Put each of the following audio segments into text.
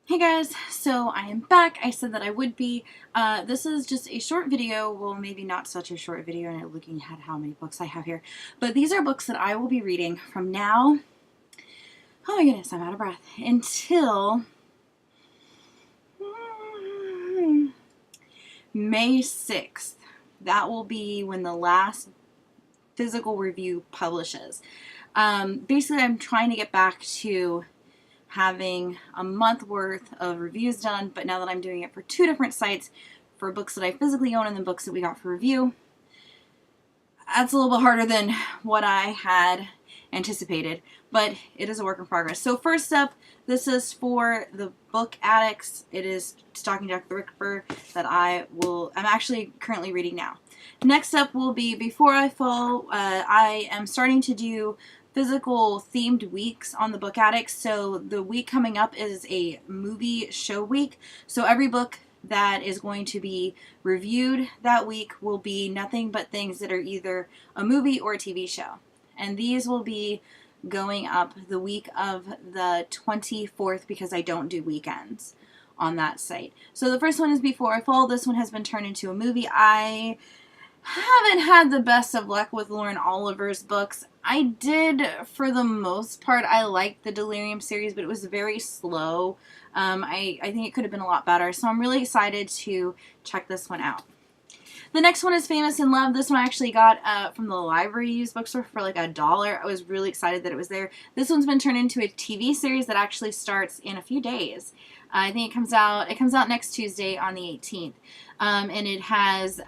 Hey guys, so I am back. I said that I would be. This is just a short video, well maybe not such a short video, and looking at how many books I have here, but these are books that I will be reading from now, oh my goodness, I'm out of breath, until May 6th. That will be when the last physical review publishes. Basically I'm trying to get back to having a month worth of reviews done, but now that I'm doing it for two different sites, for books that I physically own and then books that we got for review, that's a little bit harder than what I had anticipated, but it is a work in progress. So first up, this is for the book Addicts. It is Stalking Jack the Ripper that I'm actually currently reading now. Next up will be Before I Fall. I am starting to do physical themed weeks on the book Addicts. So the week coming up is a movie show week. So every book that is going to be reviewed that week will be nothing but things that are either a movie or a TV show. And these will be going up the week of the 24th because I don't do weekends on that site. So the first one is Before I Fall. This one has been turned into a movie. I haven't had the best of luck with Lauren Oliver's books. I did, for the most part. I liked the Delirium series, but it was very slow. I think it could have been a lot better, so I'm really excited to check this one out. The next one is Famous in Love. This one I actually got from the library used bookstore for like $1. I was really excited that it was there. This one's been turned into a TV series that actually starts in a few days. I think it comes out next Tuesday on the 18th. And it has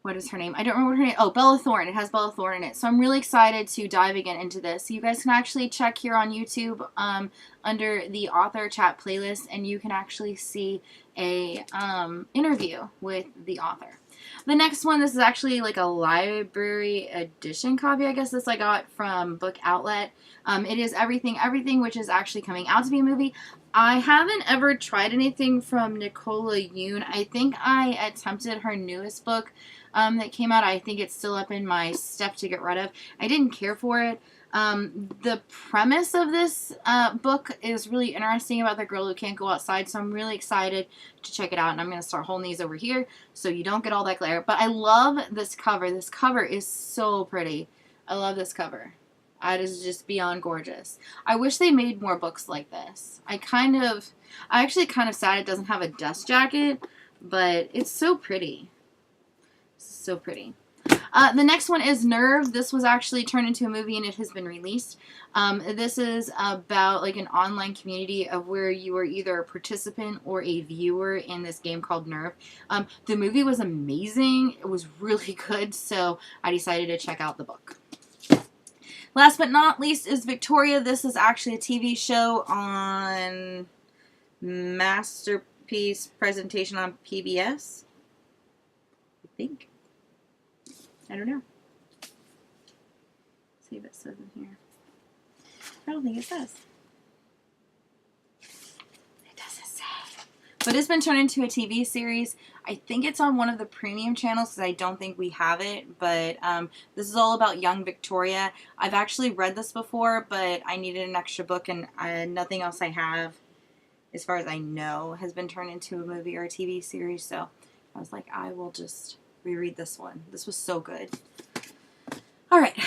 what is her name? I don't remember her name. Oh, Bella Thorne. It has Bella Thorne in it. So I'm really excited to dive again into this. So you guys can actually check here on YouTube under the author chat playlist, and you can actually see a interview with the author. The next one, this is actually like a library edition copy, I guess this I got from Book Outlet. It is Everything, Everything, which is actually coming out to be a movie. I haven't ever tried anything from Nicola Yoon. I think I attempted her newest book that came out. I think it's still up in my stuff to get rid of. I didn't care for it. The premise of this book is really interesting about the girl who can't go outside, so I'm really excited to check it out, and I'm going to start holding these over here so you don't get all that glare. But I love this cover. This cover is so pretty. I love this cover. It is just beyond gorgeous. I wish they made more books like this. I actually kind of sad it doesn't have a dust jacket, but it's so pretty. So pretty. The next one is Nerve. This was actually turned into a movie and it has been released. This is about like an online community of where you are either a participant or a viewer in this game called Nerve. The movie was amazing. It was really good, so I decided to check out the book. Last but not least is Victoria. This is actually a TV show on Masterpiece Presentation on PBS. I think. I don't know. See if it says in here. I don't think it says. It doesn't say. But it's been turned into a TV series. I think it's on one of the premium channels because I don't think we have it. But this is all about young Victoria. I've actually read this before, but I needed an extra book, and nothing else I have, as far as I know, has been turned into a movie or a TV series. So I was like, I will just reread this one. This was so good. Alright,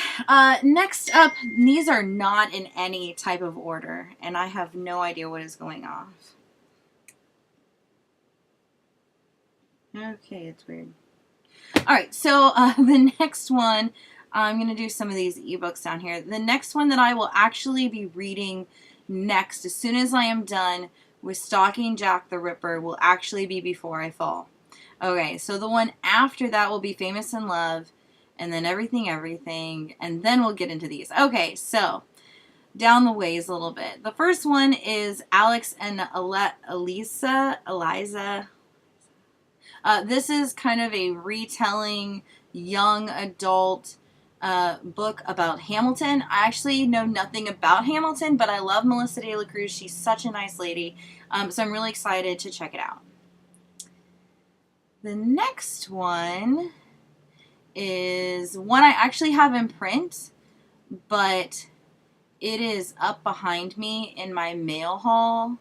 next up, these are not in any type of order, and I have no idea what is going off. Okay, it's weird. Alright, so the next one, I'm going to do some of these ebooks down here. The next one that I will actually be reading next, as soon as I am done with Stalking Jack the Ripper, will actually be Before I Fall. Okay, so the one after that will be Famous in Love, and then Everything, Everything, and then we'll get into these. Okay, so down the ways a little bit. The first one is Alex and Eliza. This is kind of a retelling young adult book about Hamilton. I actually know nothing about Hamilton, but I love Melissa De La Cruz. She's such a nice lady, so I'm really excited to check it out. The next one is one I actually have in print, but it is up behind me in my mail haul,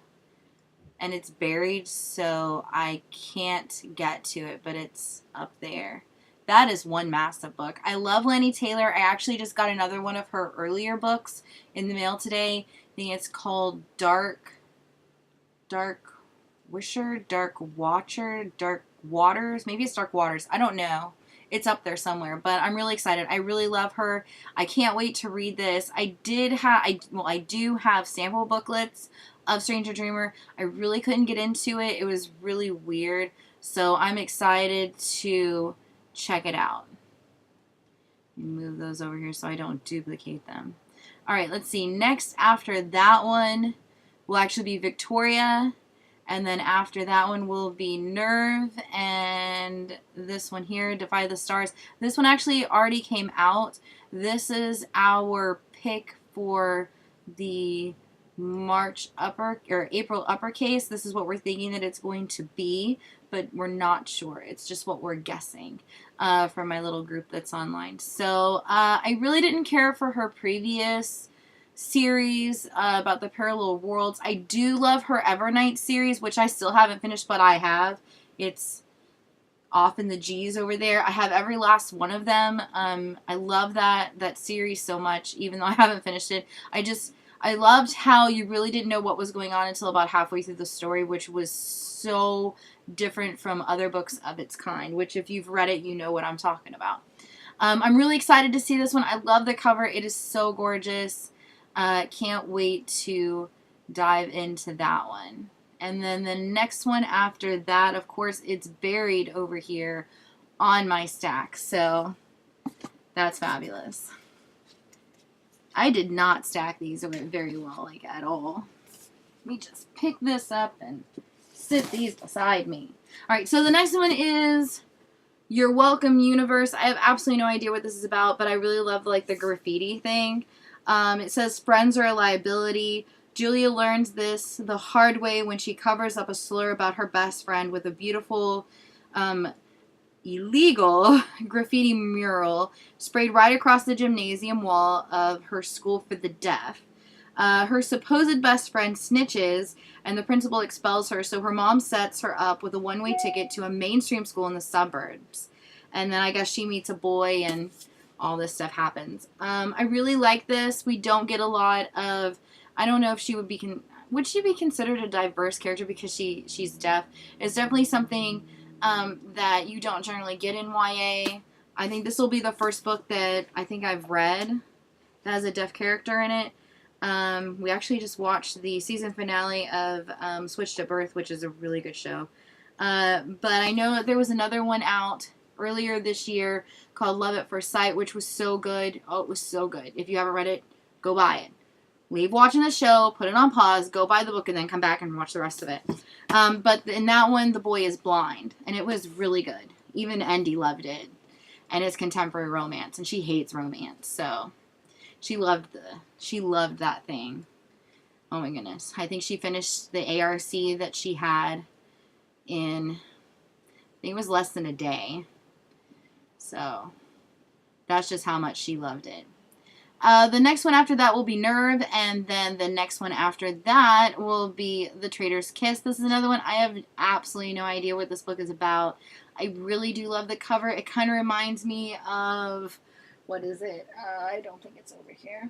and it's buried, so I can't get to it, but it's up there. That is one massive book. I love Lanny Taylor. I actually just got another one of her earlier books in the mail today. I think it's called Dark Wisher, Dark Watcher, Dark Waters. Maybe it's Dark Waters. I don't know. It's up there somewhere, but I'm really excited. I really love her. I can't wait to read this. I do have sample booklets of Stranger Dreamer. I really couldn't get into it. It was really weird. So I'm excited to check it out. Move those over here so I don't duplicate them. All right, let's see. Next after that one will actually be Victoria. And then after that one will be Nerve, and this one here, Defy the Stars. This one actually already came out. This is our pick for the April uppercase. This is what we're thinking that it's going to be, but we're not sure. It's just what we're guessing from my little group that's online. So I really didn't care for her previous series about the parallel worlds. I do love her Evernight series, which I still haven't finished, but I have. It's off in the G's over there. I have every last one of them. I love that series so much, even though I haven't finished it. I loved how you really didn't know what was going on until about halfway through the story, which was so different from other books of its kind, which if you've read it, you know what I'm talking about. I'm really excited to see this one. I love the cover. It is so gorgeous. Can't wait to dive into that one. And then the next one after that, of course, it's buried over here on my stack. So that's fabulous. I did not stack these very well, like at all. Let me just pick this up and sit these beside me. All right, so the next one is You're Welcome Universe. I have absolutely no idea what this is about, but I really love like the graffiti thing. It says friends are a liability. Julia learns this the hard way when she covers up a slur about her best friend with a beautiful, illegal graffiti mural sprayed right across the gymnasium wall of her school for the deaf. Her supposed best friend snitches, and the principal expels her, so her mom sets her up with a one-way ticket to a mainstream school in the suburbs. And then I guess she meets a boy, and all this stuff happens. I really like this. We don't get a lot of, I don't know if she would she be considered a diverse character because she's deaf? It's definitely something that you don't generally get in YA. I think this will be the first book that I think I've read that has a deaf character in it. We actually just watched the season finale of Switched at Birth, which is a really good show. But I know that there was another one out earlier this year called Love at First Sight, which was so good. Oh, it was so good. If you haven't read it, go buy it. Leave watching the show, put it on pause, go buy the book, and then come back and watch the rest of it. But in that one, the boy is blind, and it was really good. Even Endy loved it. And it's contemporary romance, and she hates romance, so she loved that thing. Oh my goodness. I think she finished the ARC that she had in, I think it was less than a day. So that's just how much she loved it. The next one after that will be Nerve, and then the next one after that will be The Traitor's Kiss. This is another one. I have absolutely no idea what this book is about. I really do love the cover. It kind of reminds me of, what is it? I don't think it's over here.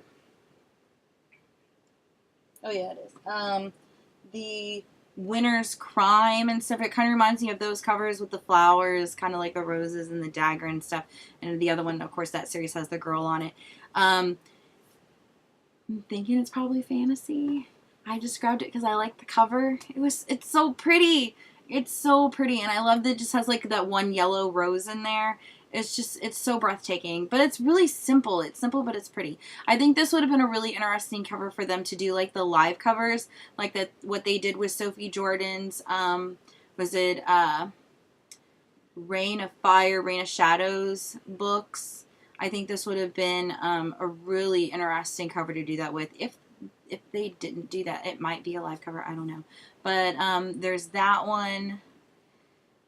Oh yeah, it is. The Winter's Crime and stuff. It kind of reminds me of those covers with the flowers, kind of like the roses and the dagger and stuff. And the other one, of course, that series has the girl on it. I'm thinking it's probably fantasy. I just grabbed it because I like the cover. It's so pretty. It's so pretty, and I love that it just has like that one yellow rose in there. It's so breathtaking, but it's really simple. It's simple, but it's pretty. I think this would have been a really interesting cover for them to do, like the live covers, like that what they did with Sophie Jordan's, was it Reign of Fire, Reign of Shadows books. I think this would have been a really interesting cover to do that with. If they didn't do that, it might be a live cover. I don't know. But there's that one.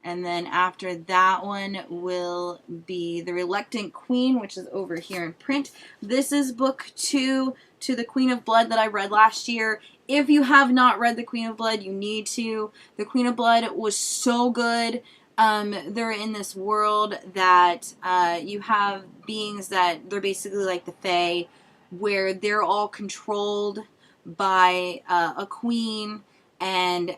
And then after that one will be The Reluctant Queen, which is over here in print. This is book 2. to The Queen of Blood that I read last year. If you have not read The Queen of Blood, you need to. The Queen of Blood was so good. They're in this world that you have beings that they're basically like the Fae, where they're all controlled by a queen, and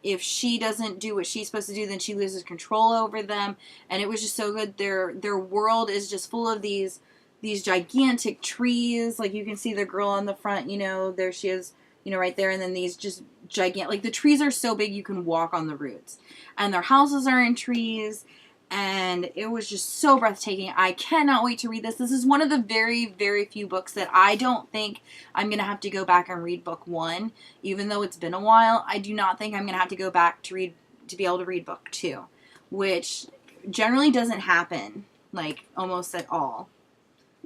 if she doesn't do what she's supposed to do, then she loses control over them. And it was just so good. Their world is just full of these gigantic trees. Like, you can see the girl on the front, you know, there she is, you know, right there. And then these just gigantic, like, the trees are so big you can walk on the roots. And their houses are in trees. And it was just so breathtaking. I cannot wait to read this. This is one of the very, very few books that I don't think I'm going to have to go back and read book 1. Even though it's been a while, I do not think I'm going to have to go back to be able to read book 2. Which generally doesn't happen, like, almost at all.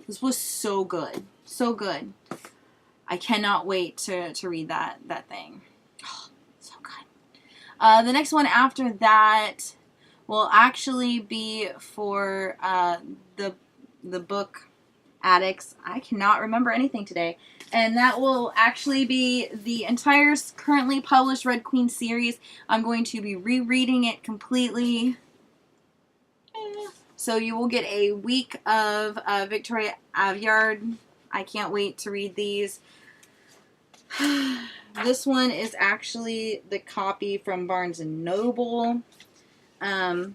This was so good. So good. I cannot wait to read that thing. Oh, so good. The next one after that will actually be for the book Addicts. I cannot remember anything today. And that will actually be the entire currently published Red Queen series. I'm going to be rereading it completely. So you will get a week of Victoria Aveyard. I can't wait to read these. This one is actually the copy from Barnes & Noble. And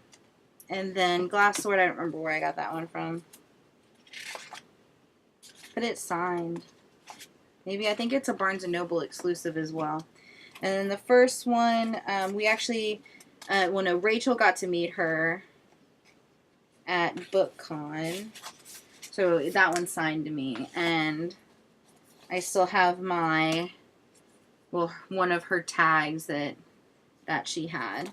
then Glass Sword, I don't remember where I got that one from. But it's signed. Maybe, I think it's a Barnes & Noble exclusive as well. And then the first one, we actually, Rachel got to meet her at BookCon. So that one's signed to me. And I still have my, one of her tags that she had.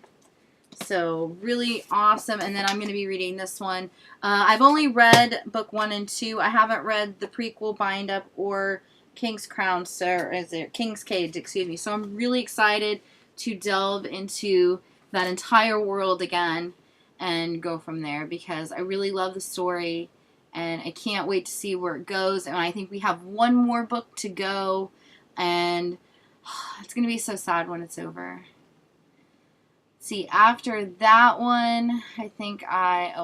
So really awesome. And then I'm going to be reading this one. I've only read book 1 and 2. I haven't read the prequel bind up or King's Crown, or is it King's Cage, excuse me. So I'm really excited to delve into that entire world again and go from there, because I really love the story and I can't wait to see where it goes. And I think we have one more book to go, and it's going to be so sad when it's over. See, after that one, I think I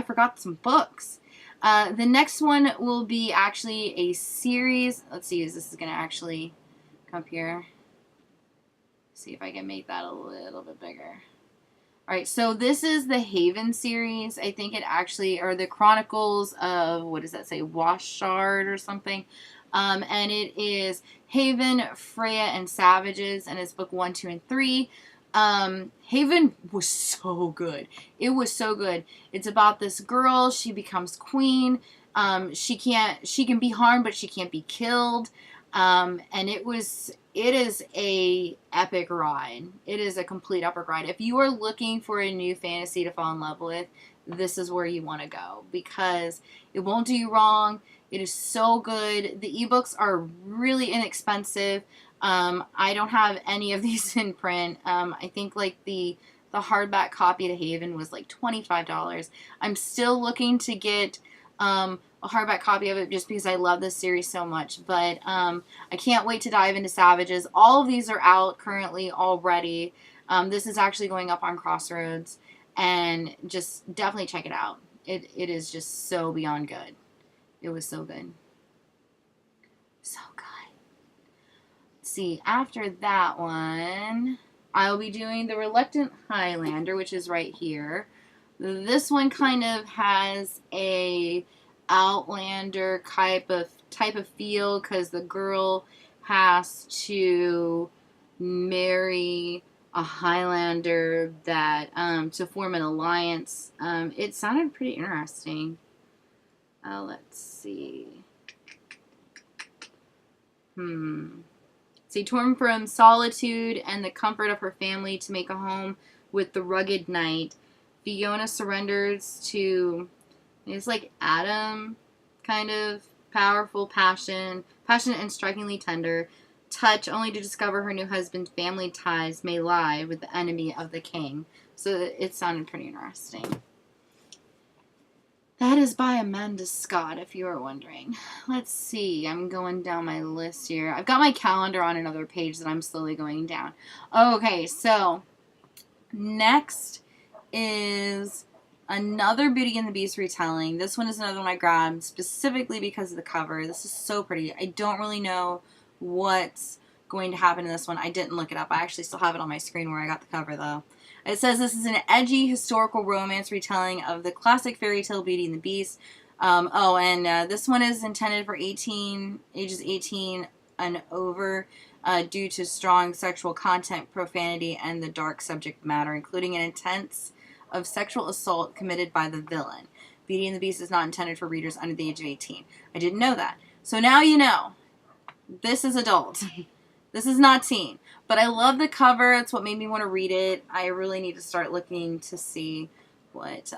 forgot some books. The next one will be actually a series. Let's see if this is going to actually come up here. See if I can make that a little bit bigger. Alright, so this is the Haven series. I think it actually, or the Chronicles of, what does that say, Washard or something. And it is Haven, Freya, and Savages, and it's book 1, 2, and 3. Haven was so good. It was so good. It's about this girl. She becomes queen. She can be harmed, but she can't be killed. And it is a epic ride. It is a complete epic ride. If you are looking for a new fantasy to fall in love with, this is where you want to go, because it won't do you wrong. It is so good. The ebooks are really inexpensive. I don't have any of these in print. I think like the hardback copy to Haven was like $25. I'm still looking to get a hardback copy of it just because I love this series so much. But I can't wait to dive into Savages. All of these are out currently already. This is actually going up on Crossroads, and just definitely check it out. It is just so beyond good. It was so good. So good. See, after that one, I'll be doing The-Reluctant Highlander, which is right here. This one kind of has a Outlander type of feel, because the girl has to marry a Highlander that to form an alliance. It sounded pretty interesting. Let's see. See, torn from solitude and the comfort of her family to make a home with the rugged knight, Fiona surrenders to, it's like Adam, kind of powerful, passionate and strikingly tender, touch, only to discover her new husband's family ties may lie with the enemy of the king. So it sounded pretty interesting. That is by Amanda Scott, if you were wondering. Let's see. I'm going down my list here. I've got my calendar on another page that I'm slowly going down. Okay, so next is another Beauty and the Beast retelling. This one is another one I grabbed specifically because of the cover. This is so pretty. I don't really know what's going to happen in this one. I didn't look it up. I actually still have it on my screen where I got the cover, though. It says this is an edgy historical romance retelling of the classic fairy tale Beauty and the Beast. This one is intended for ages 18 and over due to strong sexual content, profanity, and the dark subject matter, including an intense of sexual assault committed by the villain. Beauty and the Beast is not intended for readers under the age of 18. I didn't know that. So now you know. This is adult. This is not teen. But I love the cover. It's what made me want to read it. I really need to start looking to see what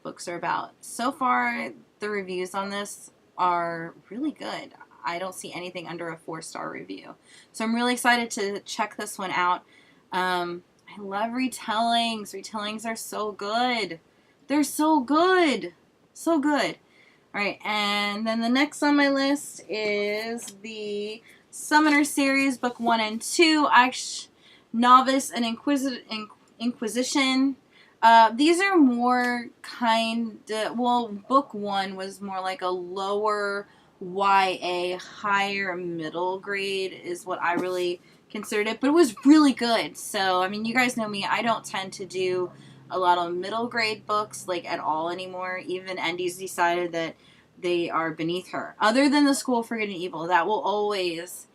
books are about. So far, the reviews on this are really good. I don't see anything under a 4-star review. So I'm really excited to check this one out. I love retellings. Retellings are so good. They're so good. So good. All right, and then the next on my list is the Summoner series, book 1 and 2, Novice and Inquisition. These are more book 1 was more like a lower YA, higher middle grade is what I really considered it, but it was really good. So, I mean, you guys know me, I don't tend to do a lot of middle grade books like at all anymore. Even Endy's decided that they are beneath her. Other than The School for Good and Evil, that will always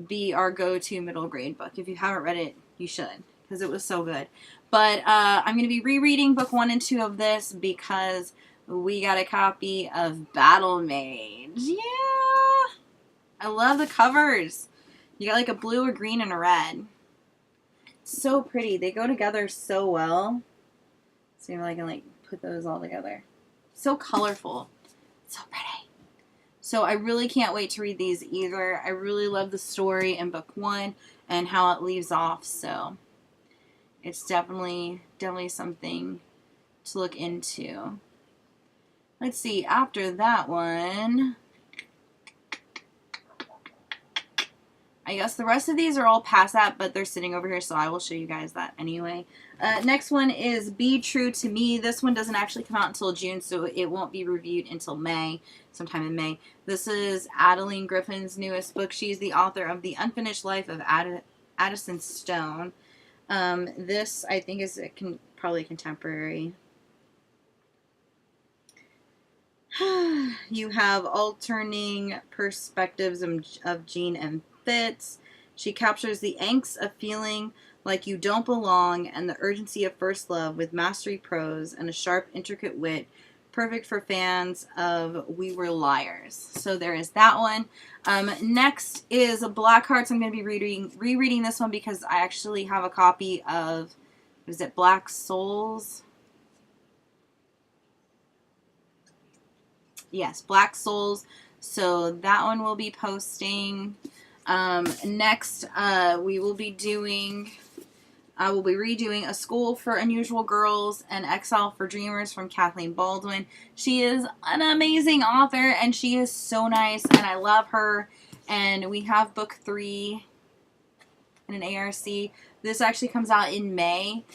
be our go-to middle grade book. If you haven't read it, you should, because it was so good. But I'm going to be rereading book 1 and 2 of this because we got a copy of Battle Mage. Yeah! I love the covers. You got like a blue, a green, and a red. So pretty. They go together so well. See if I can like put those all together. So colorful. So pretty. So I really can't wait to read these either. I really love the story in book 1 and how it leaves off. So it's definitely something to look into. Let's see. After that one, I guess the rest of these are all past that, but they're sitting over here, so I will show you guys that anyway. Next one is Be True to Me. This one doesn't actually come out until June, so it won't be reviewed until May, sometime in May. This is Adeline Griffin's newest book. She's the author of The Unfinished Life of Addison Stone. This, I think, is probably contemporary. You have alternating perspectives of Jean and Fitz. She captures the angst of feeling like you don't belong and the urgency of first love with mastery prose and a sharp, intricate wit, perfect for fans of We Were Liars. So there is that one. Next is Black Hearts. I'm going to be rereading this one because I actually have a copy of, what is it, Black Souls? Yes, Black Souls. So that one will be posting. Next, I will be redoing A School for Unusual Girls and Exile for Dreamers from Kathleen Baldwin. She is an amazing author, and she is so nice, and I love her. And we have book 3 in an ARC. This actually comes out in May.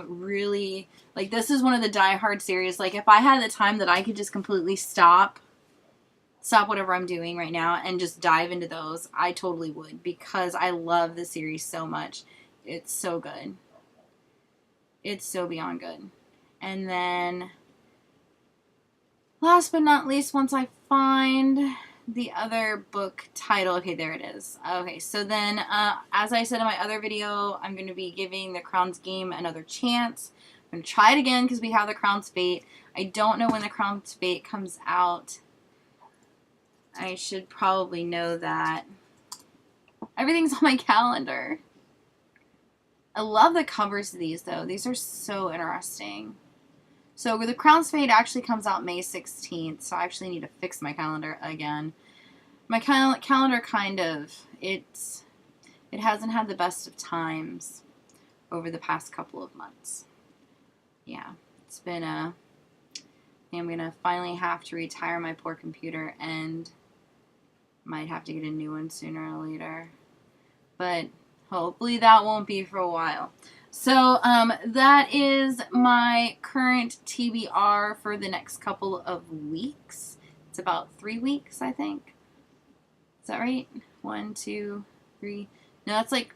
Really, like, this is one of the Die Hard series. Like, if I had the time that I could just completely stop whatever I'm doing right now and just dive into those, I totally would, because I love the series so much. It's so good. It's so beyond good. And then, last but not least, once I find the other book title, okay, there it is. Okay, so then, as I said in my other video, I'm going to be giving The Crown's Game another chance. I'm going to try it again because we have The Crown's Fate. I don't know when The Crown's Fate comes out. I should probably know that. Everything's on my calendar. I love the covers of these, though. These are so interesting. So The Crown's Fate actually comes out May 16th, so I actually need to fix my calendar again. My calendar kind of, it hasn't had the best of times over the past couple of months. Yeah, it's been I'm going to finally have to retire my poor computer and might have to get a new one sooner or later. But hopefully that won't be for a while. So that is my current TBR for the next couple of weeks. It's about 3 weeks, I think. Is that right? 1, 2, 3. No, that's like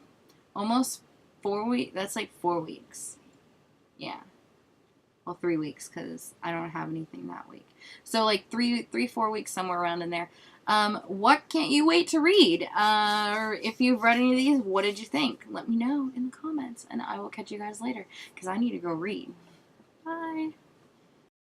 almost 4 weeks. That's like 4 weeks. Yeah. Well, 3 weeks because I don't have anything that week. So like 4 weeks, somewhere around in there. What can't you wait to read? Or if you've read any of these, what did you think? Let me know in the comments, and I will catch you guys later because I need to go read. Bye.